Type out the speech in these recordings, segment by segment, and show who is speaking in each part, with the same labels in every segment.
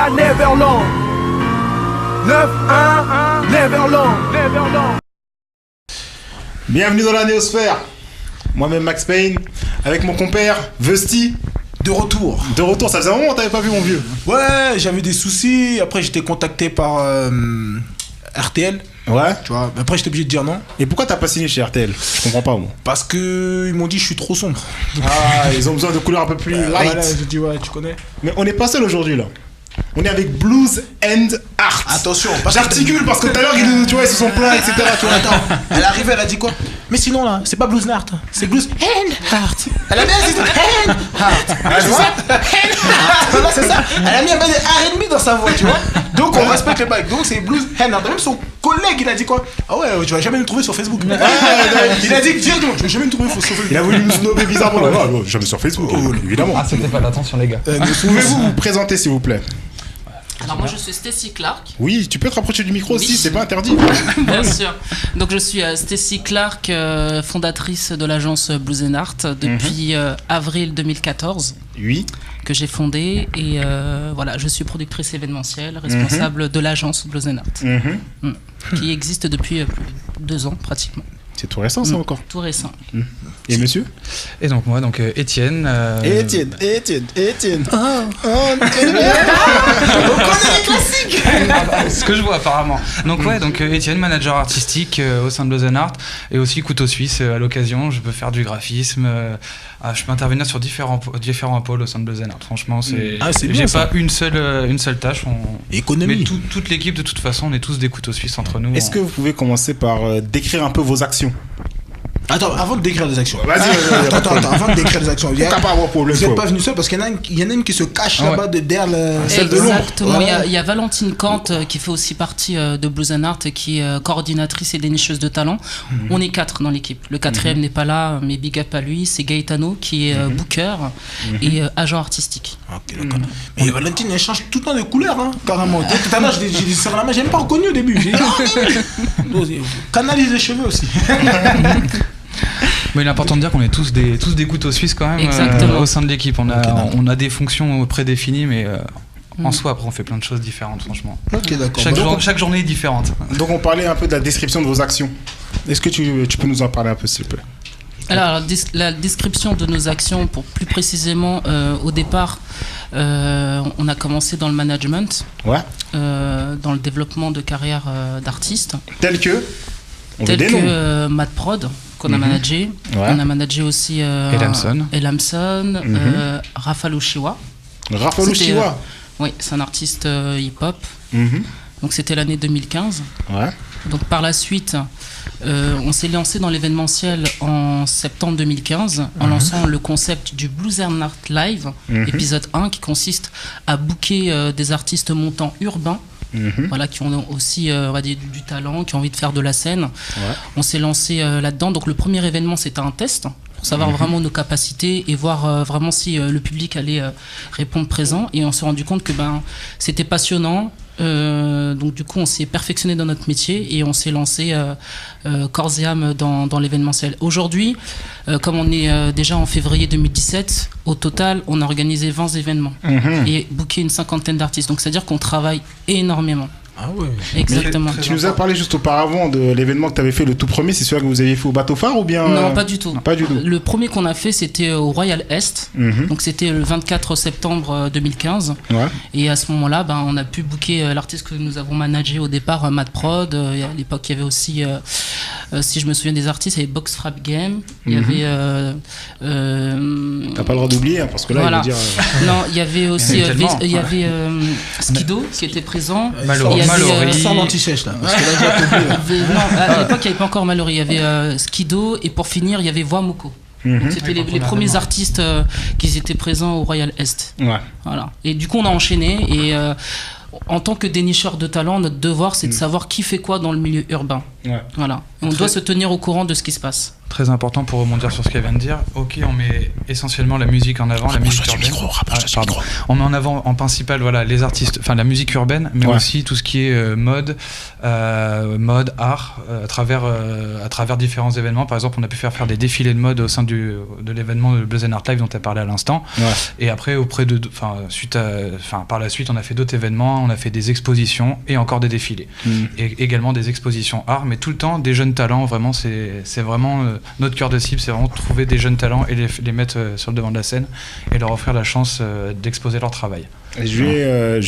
Speaker 1: à Neverland. 9-1, Neverland.
Speaker 2: Bienvenue dans la Néosphère. Moi-même Max Payne, avec mon compère Vesti.
Speaker 3: De retour,
Speaker 2: ça faisait un moment que t'avais pas vu mon vieux.
Speaker 3: Ouais, j'avais des soucis, après j'étais contacté par RTL.
Speaker 2: Ouais.
Speaker 3: Tu vois, après j'étais obligé de dire non.
Speaker 2: Et pourquoi t'as pas signé chez RTL? Je comprends pas moi.
Speaker 3: Parce que ils m'ont dit je suis trop sombre.
Speaker 2: Ah, ils ont besoin de couleurs un peu plus light.
Speaker 3: Voilà, j'ai dit ouais, tu connais.
Speaker 2: Mais on n'est pas seul aujourd'hui là. On est avec Blues and Art.
Speaker 3: Attention,
Speaker 2: j'articule parce que tout à l'heure tu vois ils se sont plaints, etc. Tu vois.
Speaker 3: Attends, elle est arrivée, elle a dit quoi? Mais sinon là, c'est pas Blues and Art, c'est Blues and Art. Elle a bien dit and Art.
Speaker 2: Ah, tu vois?
Speaker 3: Voilà, c'est ça. Elle a mis un peu de R&B dans sa voix, tu vois. Donc on respecte les bacs. Donc c'est Blues and Art. Même son collègue il a dit quoi? Ah ouais, tu vas jamais me trouver sur Facebook. Il a dit directement, tu vas jamais me trouver sur Facebook.
Speaker 2: Il a voulu nous snobber bizarrement. Jamais sur Facebook, évidemment.
Speaker 4: Ah, c'était pas l'attention les gars.
Speaker 2: Pouvez-vous vous présenter s'il vous plaît?
Speaker 5: Alors moi je suis Stacy Clark.
Speaker 2: Oui, tu peux te rapprocher du micro aussi, c'est pas interdit.
Speaker 5: Bien sûr. Donc je suis Stacy Clark, fondatrice de l'agence Blues and Art depuis avril 2014.
Speaker 2: Oui.
Speaker 5: Que j'ai fondée et voilà, je suis productrice événementielle, responsable de l'agence Blues and Art, qui existe depuis 2 ans pratiquement.
Speaker 2: C'est tout récent ça encore.
Speaker 5: Tout récent.
Speaker 2: Et monsieur?
Speaker 4: Et donc moi, donc Étienne.
Speaker 2: Étienne.
Speaker 3: Oh, on connaît les classiques.
Speaker 4: Ce que je vois apparemment. Donc ouais, donc Étienne, manager artistique au sein de Blues and Art et aussi couteau suisse à l'occasion. Je peux faire du graphisme. Je peux intervenir sur différents pôles au sein de Blues and Art. Franchement, c'est
Speaker 3: bien,
Speaker 4: j'ai pas une seule tâche.
Speaker 3: Économie.
Speaker 4: Mais toute l'équipe de toute façon, on est tous des couteaux suisses entre nous.
Speaker 2: Est-ce que vous pouvez commencer par décrire un peu vos actions?
Speaker 3: Attends, avant de décrire les actions.
Speaker 2: Vas-y.
Speaker 3: Attends, avant de décrire les actions.
Speaker 2: Vous n'êtes pas avoir problème.
Speaker 3: Vous n'êtes pas venu seul parce qu'il y en a une qui se cache là-bas derrière
Speaker 2: celle de l'ombre.
Speaker 5: Exactement. Il y a Valentine Kant qui fait aussi partie de Blues and Art, qui est coordinatrice et dénicheuse de talent. On est 4 dans l'équipe. Le 4e n'est pas là, mais big up à lui. C'est Gaetano qui est booker et agent artistique.
Speaker 3: Ok, d'accord. Mais Valentine, elle change tout le temps de couleur, hein, carrément. Tout à l'heure, j'ai dit ça dans la main, j'ai même pas reconnu au début. J'ai dit, canalise les cheveux aussi.
Speaker 4: Mais il est important de dire qu'on est tous des couteaux suisses quand même au sein de l'équipe. On a des fonctions prédéfinies, mais en soi, après, on fait plein de choses différentes, franchement.
Speaker 3: Ok, d'accord.
Speaker 4: Chaque journée est différente.
Speaker 2: Donc, on parlait un peu de la description de vos actions. Est-ce que tu peux nous en parler un peu, s'il te plaît?
Speaker 5: Alors, la description de nos actions, pour plus précisément, au départ, on a commencé dans le management, dans le développement de carrière d'artistes.
Speaker 2: Tel que
Speaker 5: Mad Prod, qu'on a managé. On a managé aussi Elamson, Raphaël Oshiwa.
Speaker 2: Raphaël Oshiwa.
Speaker 5: Oui, c'est un artiste hip-hop. Donc c'était l'année 2015. Donc par la suite, on s'est lancé dans l'événementiel en septembre 2015 en lançant le concept du Blues and Art Live, épisode 1, qui consiste à booker des artistes montants urbains. Voilà, qui ont aussi on va dire, du talent, qui ont envie de faire de la scène. On s'est lancé là-dedans. Donc le premier événement, c'était un test pour savoir vraiment nos capacités et voir vraiment si le public allait répondre présent. Et on s'est rendu compte que c'était passionnant. Donc du coup on s'est perfectionné dans notre métier et on s'est lancé corps et âme dans l'événementiel. Aujourd'hui, comme on est déjà en février 2017, au total on a organisé 20 événements et booké une 50aine d'artistes, donc c'est à dire qu'on travaille énormément.
Speaker 3: Ah ouais.
Speaker 5: Exactement.
Speaker 2: Tu nous as parlé juste auparavant de l'événement que tu avais fait, le tout premier, c'est celui que vous aviez fait au Bateau Phare ou bien
Speaker 5: Non, pas du tout.
Speaker 2: Pas du tout.
Speaker 5: Le premier qu'on a fait, c'était au Royal Est. Donc c'était le 24 septembre 2015. Et à ce moment-là, on a pu booker l'artiste que nous avons managé au départ, Mad Prod. À l'époque, il y avait aussi, si je me souviens des artistes, il y avait Box Rap Game. Il y avait...
Speaker 2: T'as pas le droit d'oublier, hein, parce que là,
Speaker 5: voilà.
Speaker 2: il veut dire...
Speaker 5: Non, il y avait aussi Skido qui était présent.
Speaker 4: Mallory.
Speaker 3: Sans l'anti-sèche là. Parce que là,
Speaker 5: à l'époque, il n'y avait pas encore Mallory. Il y avait Skido et pour finir, il y avait Voix Moko. Donc c'était les premiers artistes qui étaient présents au Royal Est. Voilà. Et du coup, on a enchaîné et en tant que dénicheur de talent, notre devoir, c'est de savoir qui fait quoi dans le milieu urbain.
Speaker 2: Ouais.
Speaker 5: Voilà. Et on doit se tenir au courant de ce qui se passe.
Speaker 4: Très important pour rebondir sur ce qu'elle vient de dire. Ok, on met essentiellement la musique en avant, la musique urbaine. On met en avant en principal les artistes, enfin la musique urbaine, mais aussi tout ce qui est mode, art, à travers différents événements. Par exemple, on a pu faire des défilés de mode au sein de l'événement de Blues Art Live dont tu as parlé à l'instant. Ouais. Et après, par la suite, on a fait d'autres événements, on a fait des expositions et encore des défilés. Et également des expositions art, mais tout le temps des jeunes talents. Vraiment, c'est vraiment notre cœur de cible, c'est vraiment trouver des jeunes talents et les mettre sur le devant de la scène et leur offrir la chance d'exposer leur travail.
Speaker 2: Je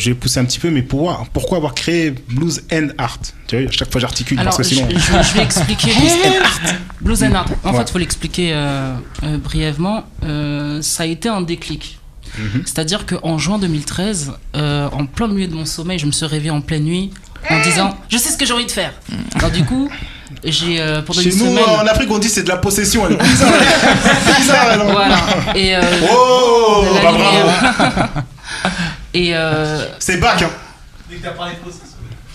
Speaker 2: vais pousser un petit peu, mais pourquoi avoir créé Blues and Art? Tu vois, à chaque fois j'articule.
Speaker 5: Alors,
Speaker 2: parce que sinon...
Speaker 5: je vais expliquer Blues and Art. En fait, il faut l'expliquer brièvement. Ça a été un déclic. C'est-à-dire qu'en juin 2013, en plein milieu de mon sommeil, je me suis réveillé en pleine nuit en disant « Je sais ce que j'ai envie de faire ». Alors du coup, j'ai pendant
Speaker 2: chez
Speaker 5: une
Speaker 2: nous,
Speaker 5: semaine...
Speaker 2: en Afrique, on dit c'est de la possession. Elle est bizarre. Alors.
Speaker 5: Voilà. Et
Speaker 2: bravo.
Speaker 5: Et
Speaker 2: c'est bac. Hein.
Speaker 3: Dès que t'as parlé de possession.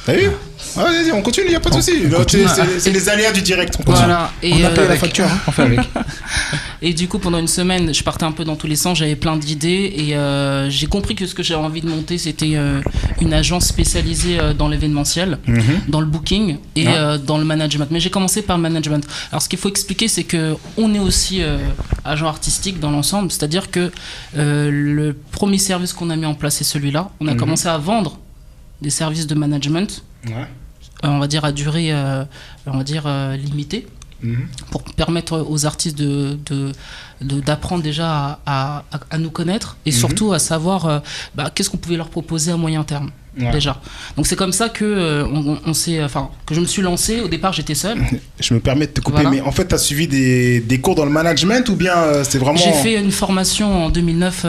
Speaker 2: T'as vu? Vas-y, on continue, y a pas de souci. C'est les aléas du direct. On continue.
Speaker 5: Voilà. Et
Speaker 2: on appelle la facture. On fait avec.
Speaker 5: Et du coup, pendant une semaine, je partais un peu dans tous les sens, j'avais plein d'idées et j'ai compris que ce que j'avais envie de monter, c'était une agence spécialisée dans l'événementiel, dans le booking et dans le management. Mais j'ai commencé par le management. Alors, ce qu'il faut expliquer, c'est qu'on est aussi agent artistique dans l'ensemble, c'est-à-dire que le premier service qu'on a mis en place, c'est celui-là. On a commencé à vendre des services de management, on va dire à durée limitée, pour permettre aux artistes d'apprendre déjà à nous connaître et surtout à savoir qu'est-ce qu'on pouvait leur proposer à moyen terme. Déjà. Donc c'est comme ça que que je me suis lancé. Au départ, j'étais seul.
Speaker 2: Je me permets de te couper, mais en fait, tu as suivi des cours dans le management ou bien c'est vraiment...
Speaker 5: J'ai fait une formation en 2009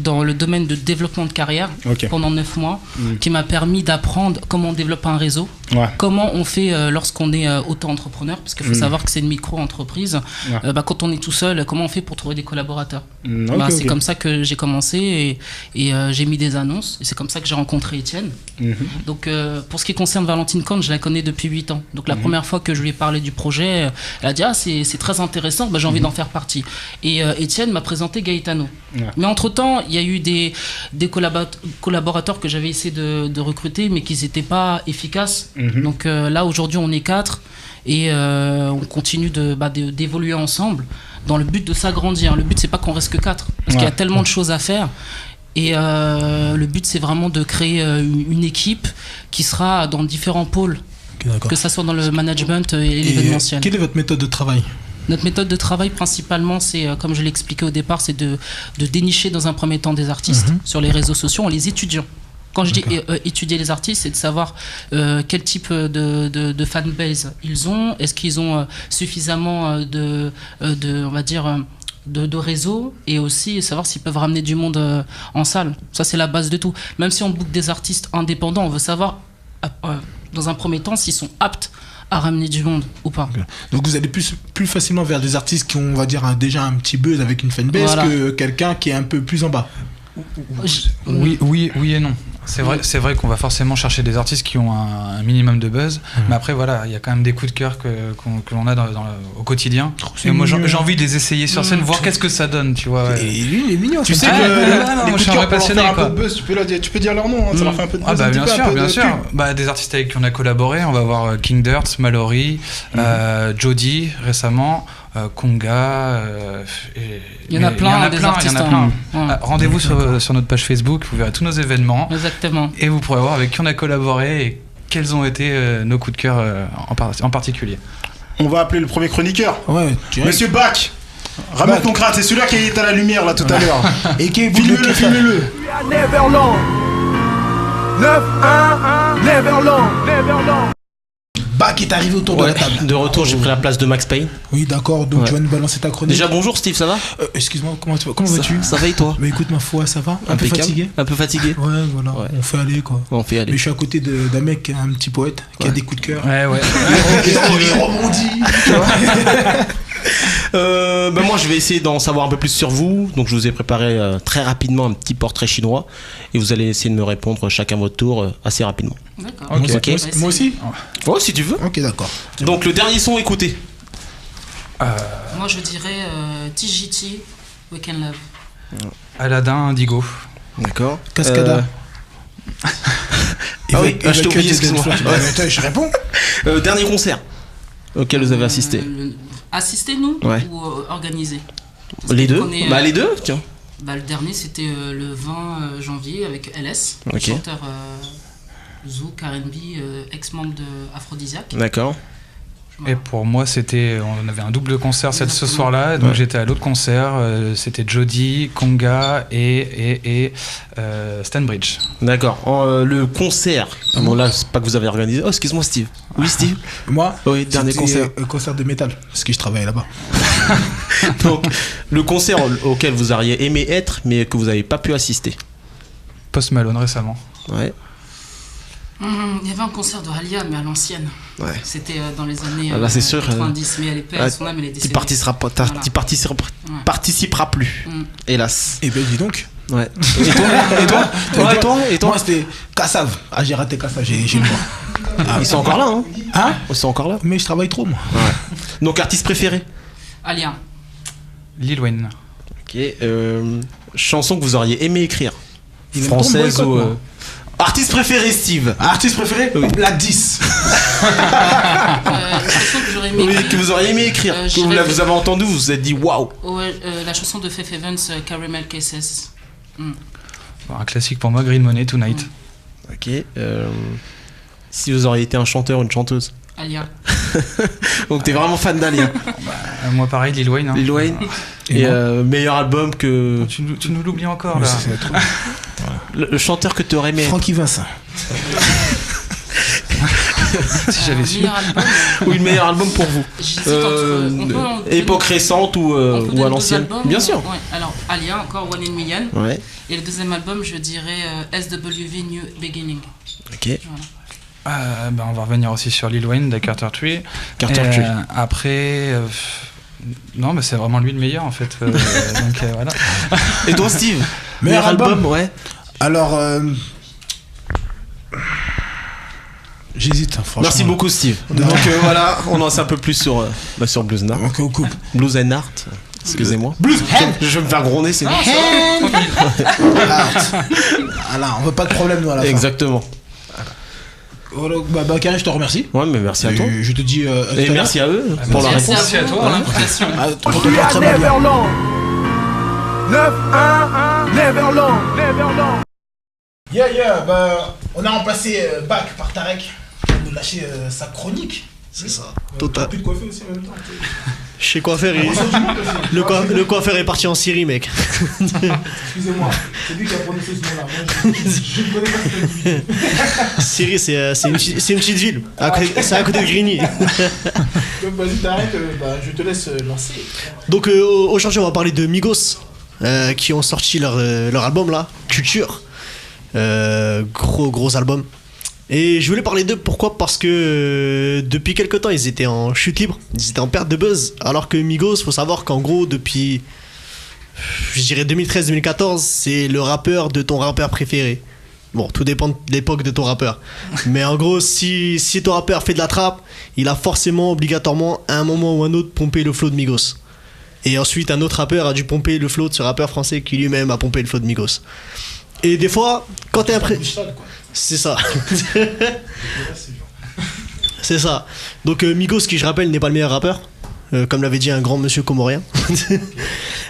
Speaker 5: dans le domaine de développement de carrière pendant 9 mois qui m'a permis d'apprendre comment on développe un réseau, comment on fait lorsqu'on est auto-entrepreneur, parce qu'il faut savoir que c'est une micro-entreprise. Quand on est tout seul, comment on fait pour trouver des collaborateurs. C'est comme ça que j'ai commencé et j'ai mis des annonces et c'est comme ça que j'ai rencontré Étienne. Donc pour ce qui concerne Valentine Kahn, je la connais depuis 8 ans. Donc la première fois que je lui ai parlé du projet, elle a dit c'est très intéressant, j'ai envie d'en faire partie. Et Étienne m'a présenté Gaetano. Mais entre-temps, il y a eu des collaborateurs que j'avais essayé de recruter, mais qui n'étaient pas efficaces. Donc là, aujourd'hui, on est 4 et on continue d'évoluer ensemble dans le but de s'agrandir. Le but, c'est pas qu'on reste que 4, parce qu'il y a tellement de choses à faire. Et le but, c'est vraiment de créer une équipe qui sera dans différents pôles, que ça soit dans le management et l'événementiel.
Speaker 3: Quelle est votre méthode de travail ?
Speaker 5: Notre méthode de travail, principalement, c'est, comme je l'ai expliqué au départ, c'est de dénicher dans un premier temps des artistes sur les réseaux sociaux en les étudiant. Quand je dis étudier les artistes, c'est de savoir quel type de fanbase ils ont. Est-ce qu'ils ont suffisamment on va dire... de réseau et aussi savoir s'ils peuvent ramener du monde en salle. Ça, c'est la base de tout. Même si on book des artistes indépendants, on veut savoir dans un premier temps s'ils sont aptes à ramener du monde ou pas.
Speaker 3: Donc vous allez plus facilement vers des artistes qui ont, on va dire, déjà un petit buzz avec une fanbase que quelqu'un qui est un peu plus en bas.
Speaker 4: Oui et non. C'est vrai qu'on va forcément chercher des artistes qui ont un minimum de buzz, mais après voilà, il y a quand même des coups de cœur que l'on a au quotidien. Et moi j'ai envie de les essayer sur scène, voir qu'est-ce que ça donne, tu vois.
Speaker 2: Et lui il est mignon. Tu sais que les coups de cœur pour leur faire un peu de buzz, tu peux dire leur nom, ça leur fait un peu de buzz.
Speaker 4: Bien sûr. Des artistes avec qui on a collaboré, on va voir King Dirt, Mallory, Jody récemment. Konga,
Speaker 5: il y en a plein, des artistes.
Speaker 4: Rendez-vous sur notre page Facebook, vous verrez tous nos événements.
Speaker 5: Exactement.
Speaker 4: Et vous pourrez voir avec qui on a collaboré et quels ont été nos coups de cœur en particulier.
Speaker 2: On va appeler le premier chroniqueur. Monsieur Bach. Ramène ton crâne, c'est celui-là qui est à la lumière là tout à l'heure. Et qui filmez-le.
Speaker 1: Neverland. 9-1, Neverland.
Speaker 3: Bach est arrivé autour de la table.
Speaker 6: De retour, j'ai pris la place de Max Payne.
Speaker 3: Oui, d'accord, donc tu vas nous balancer ta chronique.
Speaker 6: Déjà, bonjour Steve, ça va?
Speaker 3: Excuse-moi, comment vas-tu?
Speaker 6: Ça va et toi?
Speaker 3: Mais écoute, ma foi, ça va? Un peu fatigué?
Speaker 6: Un peu fatigué.
Speaker 3: Ouais, voilà, on fait aller quoi.
Speaker 6: On fait aller.
Speaker 3: Mais je suis à côté d'un mec, un petit poète, qui a des coups de cœur.
Speaker 4: Ouais.
Speaker 3: Il rebondit, tu vois.
Speaker 6: Moi je vais essayer d'en savoir un peu plus sur vous. Donc je vous ai préparé très rapidement un petit portrait chinois et vous allez essayer de me répondre chacun votre tour assez rapidement.
Speaker 5: D'accord.
Speaker 6: Ok.
Speaker 3: Moi aussi.
Speaker 6: Oh si tu veux.
Speaker 3: Ok, d'accord.
Speaker 6: Donc le dernier son, écoutez.
Speaker 5: Moi je dirais TGT, Weekend Love.
Speaker 4: Aladdin, Indigo.
Speaker 6: D'accord.
Speaker 3: Cascada.
Speaker 6: Je t'ai oublié, excuse-moi.
Speaker 3: Je réponds.
Speaker 6: Dernier concert auquel vous avez assisté.
Speaker 5: Assister nous
Speaker 6: Ouais.
Speaker 5: ou organiser?
Speaker 6: Les deux.
Speaker 5: On est,
Speaker 6: Les deux, tiens.
Speaker 5: le dernier c'était le 20 janvier avec LS,
Speaker 6: Ok.
Speaker 5: chanteur Zouk, R&B, ex-membre de Aphrodisiaque.
Speaker 6: D'accord.
Speaker 4: Et pour moi, on avait un double concert ce
Speaker 5: Exactement.
Speaker 4: soir-là, donc j'étais à l'autre concert, c'était Jody, Conga et Stanbridge.
Speaker 6: D'accord. Le concert. Bon là, c'est pas que vous avez organisé. Oh, excuse-moi, Steve. Oui, Steve.
Speaker 3: Moi,
Speaker 6: Oui, dernier concert.
Speaker 3: Concert de métal, parce que je travaillais là-bas.
Speaker 6: Donc, le concert auquel vous auriez aimé être, mais que vous n'avez pas pu assister.
Speaker 4: Post Malone récemment.
Speaker 6: Ouais.
Speaker 5: Il y avait un concert de Alia, mais à l'ancienne.
Speaker 6: Ouais.
Speaker 5: C'était dans les années
Speaker 6: Là, c'est sûr,
Speaker 5: 90, mais elle est paix à son âme, elle est décédée.
Speaker 6: Tu participeras plus, hélas.
Speaker 3: Et ben dis donc.
Speaker 6: Ouais.
Speaker 3: Et toi Moi c'était Kassav. Ah, j'ai raté Kassav, j'ai le droit.
Speaker 6: Ils sont encore là, hein.
Speaker 3: Hein?
Speaker 6: Ils sont encore là.
Speaker 3: Mais je travaille trop, moi.
Speaker 6: Ouais. Donc, artiste préféré.
Speaker 5: Alia.
Speaker 4: Lil Wayne.
Speaker 6: Ok. Chanson que vous auriez aimé écrire.
Speaker 3: Il aime
Speaker 6: Française
Speaker 3: trop le
Speaker 6: ou.
Speaker 3: boycott, moi.
Speaker 6: Artiste préféré, Steve.
Speaker 3: Artiste préféré? Black 10.
Speaker 5: La chanson que j'aurais aimé
Speaker 6: Oui,
Speaker 5: écrire,
Speaker 6: que vous auriez aimé écrire.
Speaker 5: je
Speaker 6: Que vous
Speaker 5: dirais-
Speaker 6: avez entendu, vous vous êtes dit waouh.
Speaker 5: ouais, la chanson de Faith Evans, Caramel Cases.
Speaker 4: Un classique pour moi, Green Money Tonight.
Speaker 6: Ok. Si vous auriez été un chanteur ou une chanteuse.
Speaker 5: Alia.
Speaker 6: Donc t'es vraiment fan d'Alia.
Speaker 4: Moi pareil, Lil Wayne. Hein.
Speaker 6: Lil Wayne. Et meilleur album que.
Speaker 4: Tu nous l'oublies encore là.
Speaker 6: Le chanteur que tu aurais aimé.
Speaker 3: Francky Vincent.
Speaker 4: Si j'avais su.
Speaker 5: Meilleur album.
Speaker 6: Ou le meilleur album pour vous.
Speaker 5: J'hésite entre. On peut en donner-
Speaker 6: Époque récente ou
Speaker 5: on peut donner
Speaker 6: à
Speaker 5: deux
Speaker 6: l'ancienne.
Speaker 5: albums.
Speaker 6: Bien sûr.
Speaker 5: Ouais. Alors, Alia, encore One in Million.
Speaker 6: Ouais.
Speaker 5: Et le deuxième album, je dirais SWV New Beginning.
Speaker 6: Ok.
Speaker 4: On va revenir aussi sur Lil Wayne de Carter Tree.
Speaker 6: Carter
Speaker 4: Et,
Speaker 6: Tree.
Speaker 4: Après, non, mais c'est vraiment lui le meilleur en fait. Donc voilà.
Speaker 6: Et toi, Steve?
Speaker 3: Meilleur album?
Speaker 6: Ouais.
Speaker 3: Alors, j'hésite, hein, franchement.
Speaker 6: Merci beaucoup, Steve. Donc voilà, on en sait un peu plus sur Blues Art.
Speaker 3: Ok, on coupe.
Speaker 6: Blues and Art. Excusez-moi.
Speaker 3: Blues Head.
Speaker 6: Je vais me faire gronder, c'est bon.
Speaker 3: Voilà, on veut pas de problème, nous, à la fin.
Speaker 6: Exactement.
Speaker 3: Voilà, Karim, je te remercie.
Speaker 6: Ouais, mais merci à toi.
Speaker 3: Et je te dis.
Speaker 6: Et merci à eux pour la
Speaker 5: Merci
Speaker 6: réponse.
Speaker 5: à vous pour l'invitation.
Speaker 3: Pour
Speaker 1: Je
Speaker 3: ton
Speaker 1: suis à
Speaker 3: très bien.
Speaker 1: Neverland. 9-1, Neverland. Neverland.
Speaker 3: Yeah, on a remplacé Bach par Tarek pour nous lâcher sa chronique.
Speaker 7: C'est ça.
Speaker 3: T'as plus de coiffer aussi en même temps.
Speaker 7: Chez coiffeur, le coiffeur est parti en Syrie, mec.
Speaker 3: Excusez-moi, c'est lui qui a prononcé ce nom-là. Moi, je ne connais pas cette
Speaker 7: Syrie, c'est une petite ville. C'est à côté de Grigny.
Speaker 3: Donc vas-y, Tarek, je te laisse lancer.
Speaker 7: Donc aujourd'hui, on va parler de Migos, qui ont sorti leur album là, Culture. Gros album. Et je voulais parler d'eux, pourquoi? Parce que depuis quelques temps ils étaient en chute libre, ils étaient en perte de buzz, alors que Migos, faut savoir qu'en gros depuis, je dirais 2013-2014, c'est le rappeur de ton rappeur préféré. Bon, tout dépend de l'époque de ton rappeur. Mais en gros, si ton rappeur fait de la trappe, il a forcément, obligatoirement, à un moment ou un autre, pompé le flow de Migos. Et ensuite, un autre rappeur a dû pomper le flow de ce rappeur français qui lui-même a pompé le flow de Migos. Et des fois, quand t'es c'est ça. C'est ça. Donc Migos, qui je rappelle n'est pas le meilleur rappeur, comme l'avait dit un grand monsieur comorien.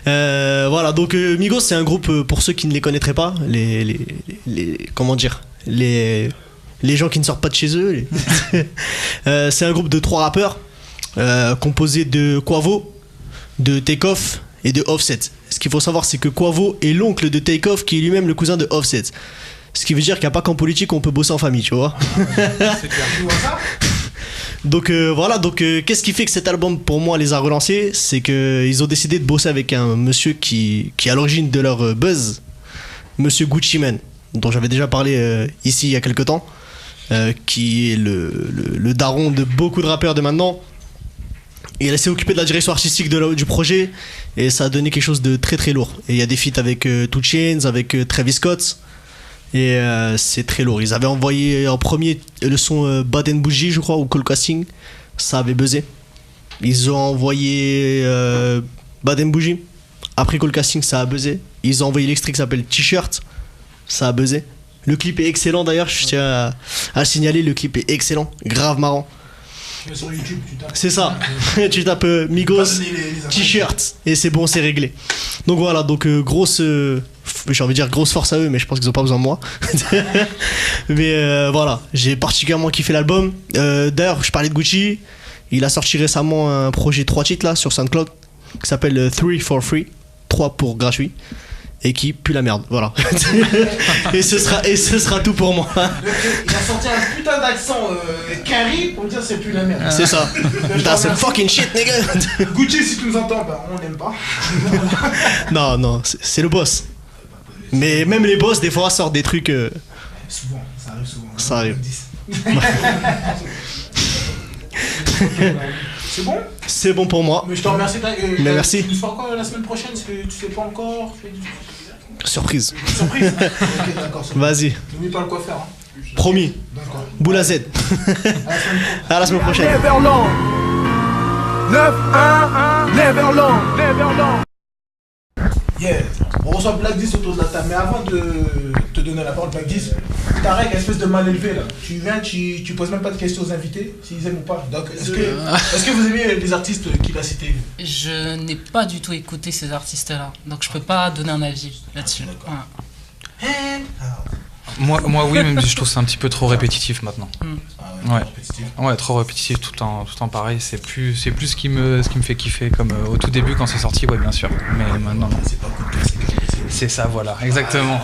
Speaker 7: Voilà, donc Migos, c'est un groupe, pour ceux qui ne les connaîtraient pas, comment dire, les gens qui ne sortent pas de chez eux. C'est un groupe de 3 rappeurs composé de Quavo, de Takeoff et de Offset. Ce qu'il faut savoir, c'est que Quavo est l'oncle de Takeoff, qui est lui-même le cousin de Offset. Ce qui veut dire qu'il n'y a pas qu'en politique on peut bosser en famille, tu vois.
Speaker 4: C'est clair.
Speaker 7: Donc voilà, qu'est-ce qui fait que cet album pour moi les a relancés? C'est qu'ils ont décidé de bosser avec un monsieur qui est à l'origine de leur buzz, monsieur Gucci Mane, dont j'avais déjà parlé ici il y a quelques temps, qui est le daron de beaucoup de rappeurs de maintenant. Et elle s'est occupée de la direction artistique du projet et ça a donné quelque chose de très très lourd. Et il y a des feats avec 2 Chainz, avec Travis Scott et c'est très lourd. Ils avaient envoyé en premier le son Bad and Bougie, je crois, ou Cold Casting, ça avait buzzé. Ils ont envoyé Bad and Bougie, après Cold Casting ça a buzzé. Ils ont envoyé l'extrait qui s'appelle T-shirt, ça a buzzé. Le clip est excellent d'ailleurs, je tiens à signaler, le clip est excellent, grave marrant.
Speaker 3: Sur YouTube, tu tapes.
Speaker 7: C'est ça. Tu tapes Migos T-shirt et c'est bon, c'est réglé. Donc voilà, donc grosse, j'ai envie de dire grosse force à eux, mais je pense qu'ils ont pas besoin de moi. Mais voilà, j'ai particulièrement kiffé l'album. D'ailleurs, je parlais de Gucci. Il a sorti récemment un projet 3 titres là sur SoundCloud qui s'appelle 3 for free, 3 pour gratuit. Et qui pue la merde, voilà. et ce sera tout pour moi.
Speaker 3: Il a sorti un putain d'accent carré pour me dire c'est plus la merde.
Speaker 7: C'est ça. That's some fucking shit, nigga.
Speaker 3: Gucci, si tu nous entends, bah on n'aime pas.
Speaker 7: Non, c'est le boss. Mais même les boss, des fois, sortent des trucs.
Speaker 3: Souvent, ça arrive souvent.
Speaker 7: Ça arrive.
Speaker 3: C'est bon?
Speaker 7: C'est bon pour moi.
Speaker 3: Mais je te remercie.
Speaker 7: Mais merci.
Speaker 3: Tu nous feras quoi la semaine prochaine? Parce que tu sais pas encore.
Speaker 7: Surprise.
Speaker 3: Surprise. Ok, d'accord.
Speaker 7: Vas-y.
Speaker 3: N'oublie pas le coiffeur. Hein.
Speaker 7: Promis.
Speaker 3: D'accord.
Speaker 7: Boule à Z. À la semaine prochaine.
Speaker 1: Neverland. 9-1, Neverland.
Speaker 3: Yeah. On reçoit Black 10 autour de la table. Mais avant de te donner la parole, Black 10, Tarek, espèce de mal élevé là. Tu viens, tu poses même pas de questions aux invités, s'ils aiment ou pas. Donc, est-ce que vous aimez les artistes qu'il a cités?
Speaker 5: Je n'ai pas du tout écouté ces artistes-là, donc je peux pas donner un avis là-dessus.
Speaker 4: Moi oui, même si je trouve ça un petit peu trop répétitif maintenant. Ouais, trop répétitif, tout le temps pareil. C'est plus ce qui me fait kiffer, comme au tout début quand c'est sorti, ouais bien sûr. Mais maintenant, non. C'est ça, voilà, exactement.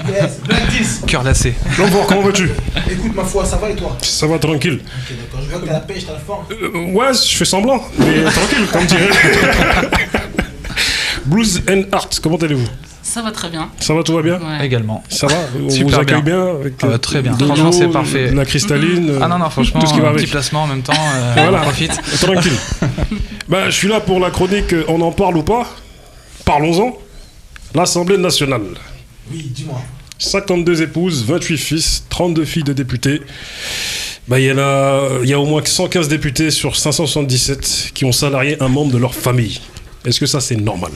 Speaker 3: Yes, Black 10.
Speaker 4: Cœur lassé.
Speaker 2: Bonjour, comment vas-tu?
Speaker 3: Écoute ma foi, ça va et toi?
Speaker 2: Ça va tranquille.
Speaker 3: Ok, d'accord, je vois que t'as la pêche, t'as la forme.
Speaker 2: Ouais, je fais semblant, mais tranquille, comme dirait. Blues and Art, comment allez-vous?
Speaker 5: Ça va très bien.
Speaker 2: Ça va, tout va bien?
Speaker 5: Ouais.
Speaker 4: Également.
Speaker 2: Ça va? On
Speaker 4: Super
Speaker 2: vous accueille bien avec
Speaker 4: très bien.
Speaker 2: de
Speaker 4: Franchement,
Speaker 2: l'eau,
Speaker 4: c'est parfait.
Speaker 2: de la cristalline.
Speaker 4: Ah non, franchement,
Speaker 2: tout ce qui va avec.
Speaker 4: petit placement en même temps,
Speaker 2: voilà,
Speaker 4: on profite.
Speaker 2: Tranquille. Bah, je suis là pour la chronique On en parle ou pas? Parlons-en. L'Assemblée nationale.
Speaker 3: Oui, dis-moi.
Speaker 2: 52 épouses, 28 fils, 32 filles de députés. Bah, il y a au moins 115 députés sur 577 qui ont salarié un membre de leur famille. Est-ce que ça, c'est normal?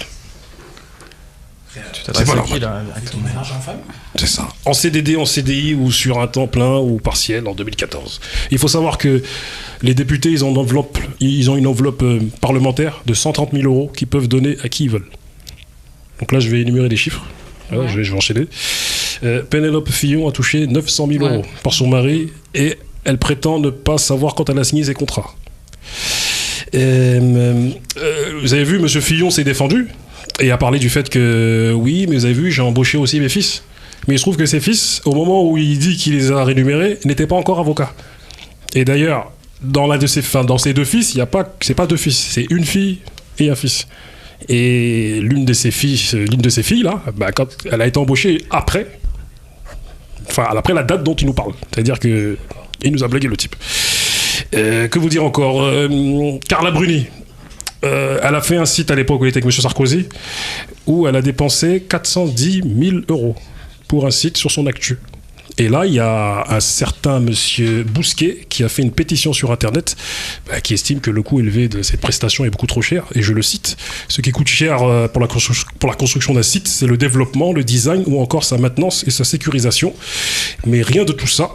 Speaker 4: C'est pas normal.
Speaker 2: C'est ça. En CDD, en CDI ou sur un temps plein ou partiel en 2014. Il faut savoir que les députés, ils ont une enveloppe parlementaire de 130 000 € qu'ils peuvent donner à qui ils veulent. Donc là, je vais énumérer les chiffres. Voilà, je vais enchaîner. Pénélope Fillon a touché 900 000 € par son mari et elle prétend ne pas savoir quand elle a signé ses contrats. Vous avez vu, M. Fillon s'est défendu et a parlé du fait que oui, mais vous avez vu, j'ai embauché aussi mes fils. Mais il se trouve que ses fils, au moment où il dit qu'il les a rémunérés, n'étaient pas encore avocats. Et d'ailleurs, dans ses deux fils, c'est pas deux fils, c'est une fille et un fils. Et l'une de ses filles là, bah, quand elle a été embauchée après la date dont il nous parle. C'est-à-dire que il nous a blagué le type. Que vous dire encore? Carla Bruni. Elle a fait un site à l'époque où elle était avec M. Sarkozy où elle a dépensé 410 000 € pour un site sur son actu. Et là, il y a un certain monsieur Bousquet qui a fait une pétition sur Internet qui estime que le coût élevé de cette prestation est beaucoup trop cher. Et je le cite, ce qui coûte cher pour la construction d'un site, c'est le développement, le design ou encore sa maintenance et sa sécurisation. Mais rien de tout ça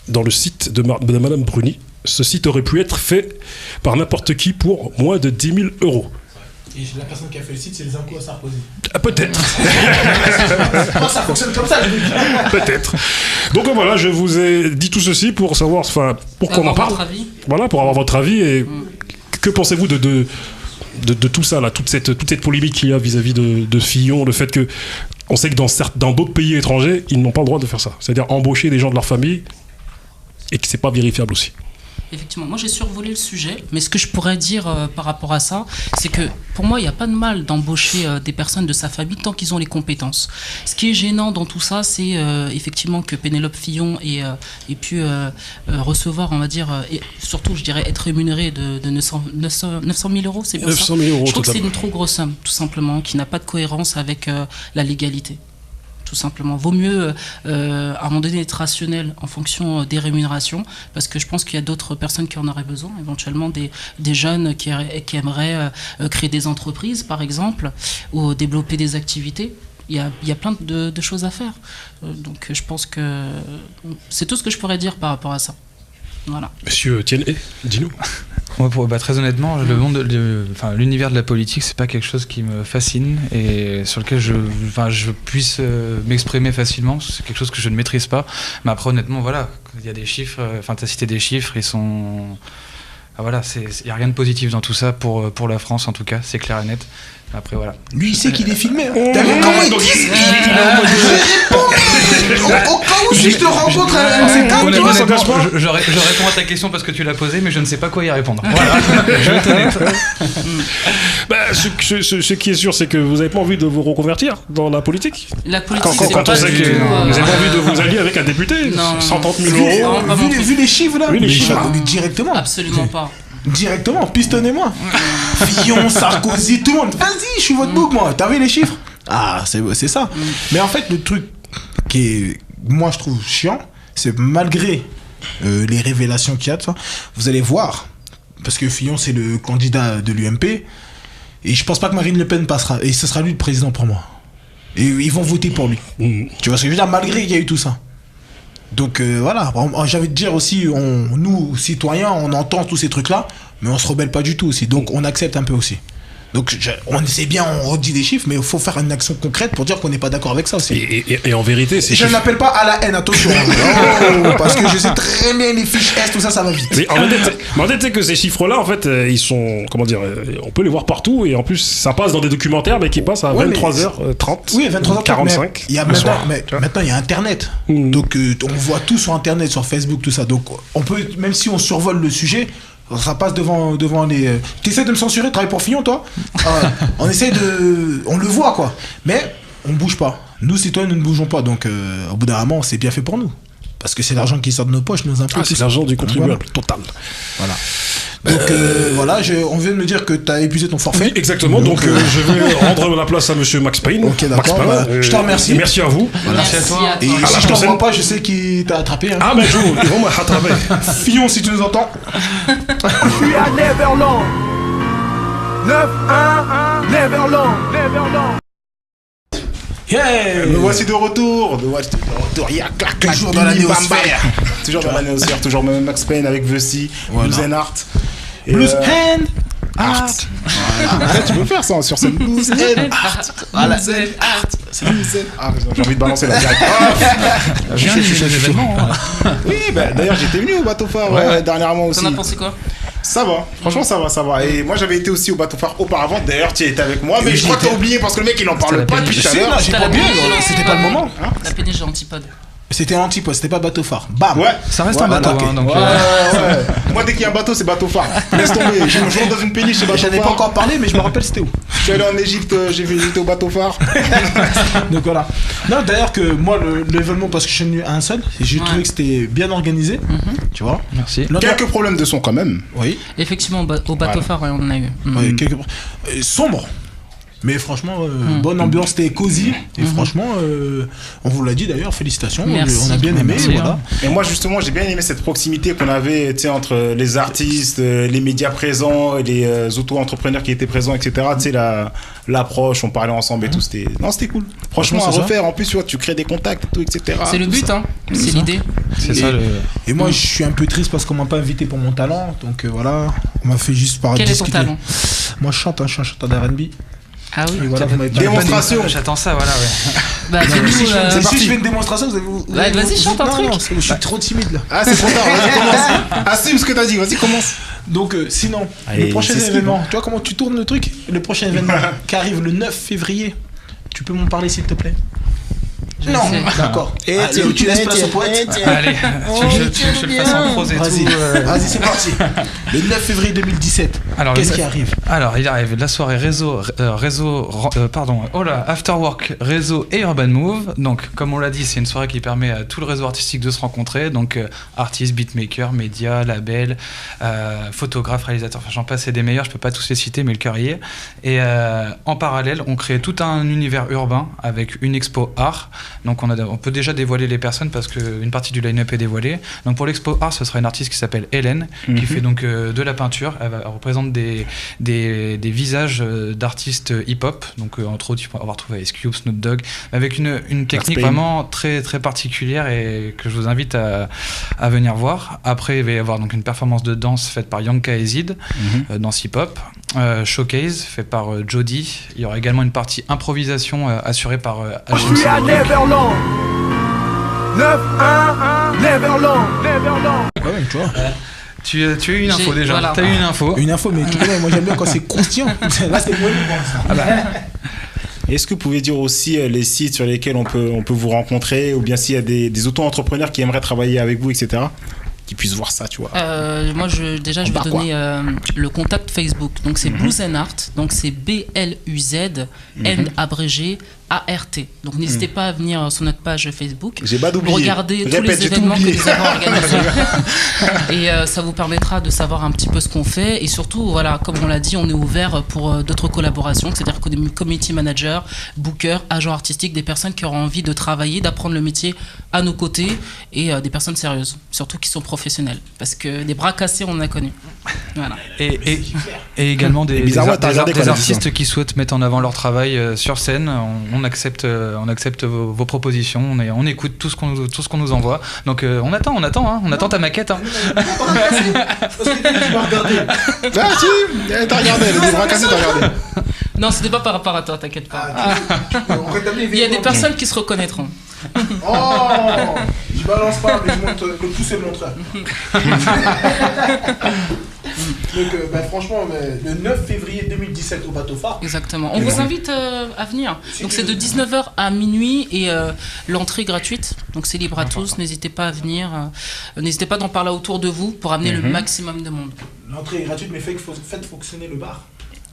Speaker 2: dans le site de Madame Bruni. Ce site aurait pu être fait par n'importe qui pour moins de 10 000 €.
Speaker 3: Et la personne qui a fait le site, c'est les impôts à Sarkozy.
Speaker 2: Peut-être.
Speaker 3: Ça fonctionne comme ça, je vous dis.
Speaker 2: Peut-être. Donc voilà, je vous ai dit tout ceci pour savoir, pourquoi on en parle. Voilà, pour avoir votre avis. Et que pensez-vous de tout ça, là, toute cette polémique qu'il y a vis-à-vis de Fillon, le fait que on sait que dans d'autres pays étrangers, ils n'ont pas le droit de faire ça. C'est-à-dire embaucher des gens de leur famille et que c'est pas vérifiable aussi.
Speaker 5: Effectivement, moi j'ai survolé le sujet, mais ce que je pourrais dire par rapport à ça, c'est que pour moi il n'y a pas de mal d'embaucher des personnes de sa famille tant qu'ils ont les compétences. Ce qui est gênant dans tout ça, c'est effectivement que Pénélope Fillon ait pu recevoir, on va dire, et surtout je dirais être rémunérée de 900 000 euros, c'est bien
Speaker 2: 900
Speaker 5: ça
Speaker 2: 000 euros
Speaker 5: Je trouve que c'est
Speaker 2: totalement.
Speaker 5: une trop grosse somme, tout simplement, qui n'a pas de cohérence avec la légalité. Tout simplement. Vaut mieux, à un moment donné, être rationnel en fonction des rémunérations, parce que je pense qu'il y a d'autres personnes qui en auraient besoin, éventuellement des jeunes qui aimeraient créer des entreprises, par exemple, ou développer des activités. Il y a plein de choses à faire. Donc je pense que c'est tout ce que je pourrais dire par rapport à ça. Voilà.
Speaker 2: Monsieur Tienne, dis-nous.
Speaker 4: Moi, très honnêtement, le monde, l'univers de la politique, c'est pas quelque chose qui me fascine et sur lequel je puisse m'exprimer facilement. C'est quelque chose que je ne maîtrise pas. Mais après, honnêtement, voilà, il y a des chiffres. T'as cité des chiffres, ils sont. Voilà, il y a rien de positif dans tout ça pour la France en tout cas, c'est clair et net. Après voilà.
Speaker 3: Lui, il sait qu'il est filmé. Hein. T'as vu comment il dit au cas où si je te rencontre un de ces quatre, tu vois, ça cache pas.
Speaker 4: Je réponds à ta question parce que tu l'as posée, mais je ne sais pas quoi y répondre. Voilà, je vais être honnête.
Speaker 2: Ce qui est sûr, c'est que vous n'avez pas envie de vous reconvertir dans la politique.
Speaker 5: La politique,
Speaker 2: Quand on sait que vous n'avez pas envie de vous allier avec un député, 130 000 euros.
Speaker 3: Vu les chiffres là,
Speaker 2: Oui, les chiffres.
Speaker 3: Directement.
Speaker 5: Absolument pas.
Speaker 3: Directement, pistonnez-moi. Fillon, Sarkozy, tout le monde. Vas-y, je suis votre bouc, moi. T'as vu les chiffres? Ah, c'est ça. Mais en fait, le truc qui est, moi, je trouve chiant, c'est malgré les révélations qu'il y a de ça, vous allez voir, parce que Fillon, c'est le candidat de l'UMP, et je pense pas que Marine Le Pen passera, et ce sera lui le président pour moi. Et ils vont voter pour lui. Tu vois ce que je veux dire? Malgré qu'il y a eu tout ça. Donc voilà, j'ai envie de dire aussi, nous, citoyens, on entend tous ces trucs-là, mais on se rebelle pas du tout aussi, donc on accepte un peu aussi. Donc on sait bien, on redit des chiffres, mais il faut faire une action concrète pour dire qu'on n'est pas d'accord avec ça aussi.
Speaker 2: Et en vérité, c'est...
Speaker 3: Je n'appelle pas à la haine, attention. Oh, parce que je sais très bien les fiches S, tout ça, ça va vite.
Speaker 2: Mais en fait, c'est que ces chiffres-là, en fait, ils sont, comment dire, on peut les voir partout, et en plus, ça passe dans des documentaires, mais qui passent à 23h30.
Speaker 3: Oui, 23h30.
Speaker 2: 45.
Speaker 3: Il y a maintenant, il y a Internet. Donc, on voit tout sur Internet, sur Facebook, tout ça. Donc, on peut, même si on survole le sujet, ça passe devant les... T'essaies de me censurer, travaille pour Fillon, toi? On essaie de... On le voit, quoi. Mais on bouge pas. Nous, citoyens, nous ne bougeons pas. Donc, au bout d'un moment, c'est bien fait pour nous. Parce que c'est l'argent qui sort de nos poches, nos impôts.
Speaker 2: C'est l'argent du contribuable, total.
Speaker 3: Voilà. Donc, voilà, on vient de me dire que t'as épuisé ton forfait.
Speaker 2: Oui, exactement. Donc, je vais rendre la place à monsieur Max Payne.
Speaker 3: Ok, d'accord. Je te remercie.
Speaker 2: Merci à vous.
Speaker 5: Merci à toi.
Speaker 3: Et si je t'en vois pas, je sais qui t'a attrapé. Hein.
Speaker 2: Ah, mais ils vont me rattraper.
Speaker 3: Fillon, si tu nous entends.
Speaker 1: Je suis à Neverland. 9-1, Neverland.
Speaker 3: Yeah.
Speaker 8: Me voici de retour. Il y a clac, clac,
Speaker 3: Toujours dans la néosphère.
Speaker 8: Toujours dans la néosphère. Toujours Max Payne avec Vessi, Blues and Art.
Speaker 3: Blues and Art.
Speaker 8: Voilà. Tu peux faire ça sur scène. Blues and Art.
Speaker 3: Voilà.
Speaker 8: J'ai envie de balancer la direct.
Speaker 4: J'ai des événements.
Speaker 8: Oui, bah, d'ailleurs j'étais venu au bateau phare dernièrement aussi.
Speaker 5: T'en as pensé quoi?
Speaker 8: Ça va, franchement ça va. Et moi j'avais été aussi au bateau phare auparavant. D'ailleurs tu étais avec moi, mais je crois que t'as oublié parce que le mec il en parle pas depuis tout à l'heure.
Speaker 3: J'ai pas bien, c'était pas le moment.
Speaker 5: La péniche Antipode.
Speaker 3: C'était Antipode, c'était pas bateau phare. Bam.
Speaker 8: Ouais,
Speaker 4: Ça reste un bateau.
Speaker 3: ok.
Speaker 4: Donc,
Speaker 8: ouais. Moi dès qu'il y a un bateau c'est bateau phare. Laisse tomber, je rentre dans une péniche c'est bateau
Speaker 3: J'en ai pas
Speaker 8: phare.
Speaker 3: encore parlé, mais je me rappelle c'était où.
Speaker 8: Je suis allé en Égypte, j'étais au bateau phare.
Speaker 3: Donc voilà. Non, d'ailleurs que moi l'événement, parce que je suis venu à un seul, j'ai trouvé que c'était bien organisé. Tu vois.
Speaker 4: merci.
Speaker 8: Quelques problèmes de son quand même.
Speaker 3: Oui.
Speaker 5: Effectivement, au bateau phare, ouais, on en a eu.
Speaker 3: Ouais, sombre. Mais franchement, bonne ambiance, c'était cosy. Et franchement, on vous l'a dit d'ailleurs, félicitations.
Speaker 5: Merci.
Speaker 3: On a bien aimé.
Speaker 4: Merci,
Speaker 3: voilà.
Speaker 8: Et moi justement j'ai bien aimé cette proximité qu'on avait entre les artistes, les médias présents, les auto-entrepreneurs qui étaient présents, etc. Tu sais, l'approche, on parlait ensemble et tout, c'était cool. Franchement à
Speaker 3: c'est ça.
Speaker 8: refaire, en plus tu vois, tu crées des contacts et tout, etc.
Speaker 5: C'est le but, hein. C'est l'idée.
Speaker 4: C'est ça le.
Speaker 3: Et moi, je suis un peu triste parce qu'on m'a pas invité pour mon talent. Donc voilà, on m'a fait juste par
Speaker 5: Quel est ton
Speaker 3: discuter.
Speaker 5: talent?
Speaker 3: Moi, je chante, je suis un chanteur d'R&B.
Speaker 5: Ah oui.
Speaker 3: Et voilà, vous m'avez pas
Speaker 8: Démonstration.
Speaker 4: J'attends ça, voilà. Ouais.
Speaker 5: Bah, fais-nous,
Speaker 3: Si je
Speaker 8: parti.
Speaker 3: fais une démonstration, vous allez
Speaker 5: vas-y, chante un truc.
Speaker 3: Non, je suis trop timide là.
Speaker 8: Ah c'est trop tard, vas-y commence. Assume ce que t'as dit, vas-y commence.
Speaker 3: Donc sinon,
Speaker 8: Allez,
Speaker 3: le prochain
Speaker 8: c'est ce
Speaker 3: événement, tu vois comment tu tournes le truc? Le prochain événement qui arrive le 9 février, tu peux m'en parler s'il te plaît?
Speaker 5: Je
Speaker 3: Non,
Speaker 5: sais.
Speaker 3: d'accord. Et tu laisses place au poète.
Speaker 4: Allez, tu veux que je le fasse en prose et
Speaker 3: Vas-y,
Speaker 4: tout
Speaker 3: vas-y, c'est parti. Le 9 février 2017.
Speaker 4: Alors,
Speaker 3: Qu'est-ce
Speaker 4: le
Speaker 3: qui
Speaker 4: 9
Speaker 3: arrive?
Speaker 4: Alors, il arrive la soirée After Work, réseau et Urban Move. Donc, comme on l'a dit, c'est une soirée qui permet à tout le réseau artistique de se rencontrer. Donc, artistes, beatmakers, médias, labels, photographes, réalisateurs, enfin, j'en passe et des meilleurs, je peux pas tous les citer, mais le cœur y est. Et en parallèle, on crée tout un univers urbain avec une expo art. Donc, on peut déjà dévoiler les personnes parce qu'une partie du line-up est dévoilée. Donc, pour l'expo art, ce sera une artiste qui s'appelle Hélène, qui fait donc de la peinture. Elle représente des visages d'artistes hip-hop. Donc, entre autres, tu peux avoir trouvé Ice Cube, Snoop Dogg, avec une technique vraiment très, très particulière et que je vous invite à venir voir. Après, il va y avoir donc une performance de danse faite par Yanka et Zid, danse hip-hop. Showcase fait par Jody. Il y aura également une partie improvisation assurée par
Speaker 1: Je suis à Neverland. 9-1, Neverland.
Speaker 3: Ouais, tu vois.
Speaker 4: Tu as eu une info
Speaker 5: J'ai-
Speaker 4: déjà.
Speaker 5: voilà.
Speaker 4: T'as eu une info.
Speaker 3: Une info, mais tu connais, moi j'aime bien quand c'est croustillant. Là, c'est moi
Speaker 8: Est-ce que vous pouvez dire aussi les sites sur lesquels on peut vous rencontrer, ou bien s'il y a des auto-entrepreneurs qui aimeraient travailler avec vous, etc., qui puissent voir ça, tu vois?
Speaker 5: Moi, je vais
Speaker 8: part
Speaker 5: donner le contact Facebook. Donc, c'est Blues and Art. Donc, c'est BLUZ, N abrégé, ART. Donc, n'hésitez pas à venir sur notre page Facebook.
Speaker 8: J'ai pas d'oublier.
Speaker 5: Regardez tous
Speaker 8: Répète,
Speaker 5: les
Speaker 8: j'ai tout
Speaker 5: événements que
Speaker 8: oublié.
Speaker 5: nous avons organisés. Et ça vous permettra de savoir un petit peu ce qu'on fait. Et surtout, voilà, comme on l'a dit, on est ouvert pour d'autres collaborations. C'est-à-dire que des community managers, bookers, agents artistiques, des personnes qui auront envie de travailler, d'apprendre le métier à nos côtés et des personnes sérieuses, surtout qui sont professionnels. Parce que des bras cassés, on en a connu. Voilà.
Speaker 4: Et également des
Speaker 8: bizarrement, t'as regardé quoi, la
Speaker 4: artistes qui souhaitent mettre en avant leur travail sur scène. On accepte vos propositions. On écoute tout ce qu'on nous envoie. Donc on attend ta maquette. Hein.
Speaker 3: Parce que tu m'as regardé.
Speaker 8: Ah si, t'as regardé, le bras cassé, t'as regardé.
Speaker 5: Non, c'était pas par rapport à toi, t'inquiète pas.
Speaker 3: On rétablit les
Speaker 5: Il y a des
Speaker 3: événements.
Speaker 5: personnes qui se reconnaîtront.
Speaker 3: Oh, je balance pas, mais je montre le pouce et le montreur. Donc, franchement, le 9 février 2017 au bateau phare.
Speaker 5: Exactement. On vous invite à venir. Donc c'est de 19h à minuit et l'entrée est gratuite. Donc c'est libre à tous. N'hésitez pas à venir. N'hésitez pas d'en parler autour de vous pour amener le maximum de monde.
Speaker 3: L'entrée est gratuite, mais faites fonctionner le bar.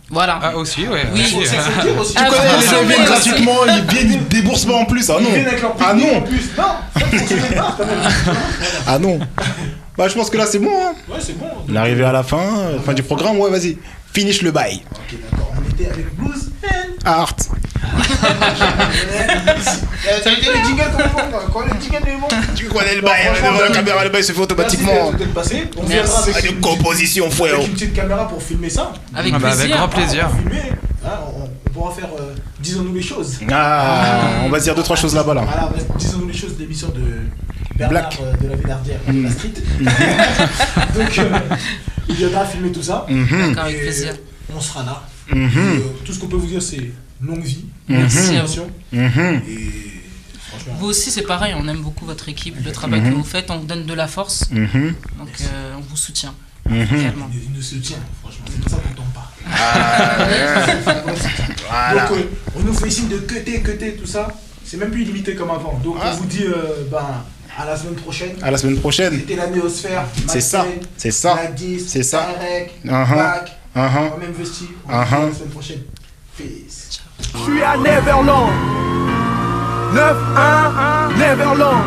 Speaker 5: Voilà.
Speaker 4: Ah aussi, ouais.
Speaker 5: Oui.
Speaker 4: Aussi,
Speaker 3: C'est faut dire aussi.
Speaker 5: Ah,
Speaker 8: Tu connais, les gens
Speaker 5: oui,
Speaker 8: viennent
Speaker 5: oui.
Speaker 8: gratuitement, ils déboursent pas en plus. Ah non.
Speaker 3: Ils viennent avec leur
Speaker 8: Ah
Speaker 3: pique-nique
Speaker 8: non.
Speaker 3: en plus. Non, faites fonctionner le bar quand même.
Speaker 8: Ah non. Bah je pense que là c'est bon. Hein.
Speaker 3: Ouais, c'est bon.
Speaker 8: On est arrivé à la fin du programme. Ouais, vas-y. Finish le bail.
Speaker 3: Ok, d'accord. On était avec Blues
Speaker 8: Art.
Speaker 3: Ça a été les jingles quand les jingles est bon.
Speaker 8: Tu connais le bail. Devant la caméra, le bail se fait automatiquement.
Speaker 3: Merci d'être passé. On
Speaker 5: Merci.
Speaker 3: viendra avec
Speaker 8: Une composition, frère.
Speaker 3: avec une petite caméra pour filmer ça.
Speaker 5: Avec
Speaker 4: avec
Speaker 5: plaisir.
Speaker 4: grand plaisir.
Speaker 3: Pour filmer, hein, on pourra faire disons-nous les choses.
Speaker 8: Ah, on va se dire 2-3 choses là-bas là.
Speaker 3: Voilà, disons-nous les choses de l'émission de Bernard
Speaker 8: Black.
Speaker 3: de la Vénardière de la Street. Donc, il viendra filmer tout ça.
Speaker 5: D'accord, avec
Speaker 3: Et
Speaker 5: plaisir.
Speaker 3: on sera là.
Speaker 8: Mhm.
Speaker 3: Tout ce qu'on peut vous dire, c'est longue vie.
Speaker 5: Merci à vous.
Speaker 3: Attention.
Speaker 8: Mhm.
Speaker 3: Et franchement,
Speaker 5: Vous aussi, c'est pareil. On aime beaucoup votre équipe, le travail que vous faites. On vous donne de la force.
Speaker 8: Mhm.
Speaker 5: Donc on vous soutient.
Speaker 8: Mhm.
Speaker 5: Réellement.
Speaker 3: il nous soutient, franchement. C'est pour ça qu'on tombe pas.
Speaker 8: Voilà.
Speaker 3: Donc, on nous fait signe de cutter, tout ça. C'est même plus illimité comme avant. Donc, on vous dit à la semaine prochaine.
Speaker 8: À la semaine prochaine.
Speaker 3: C'était la Néosphère.
Speaker 8: C'est ça, c'est ça,
Speaker 3: La 10,
Speaker 8: c'est ça.
Speaker 3: Tarek,
Speaker 8: Uh-huh.
Speaker 3: Bac,
Speaker 8: Uh-huh.
Speaker 3: moi-même Vesti. On vous dit à la semaine prochaine. Peace.
Speaker 1: Je suis à Neverland. 9-1, Neverland.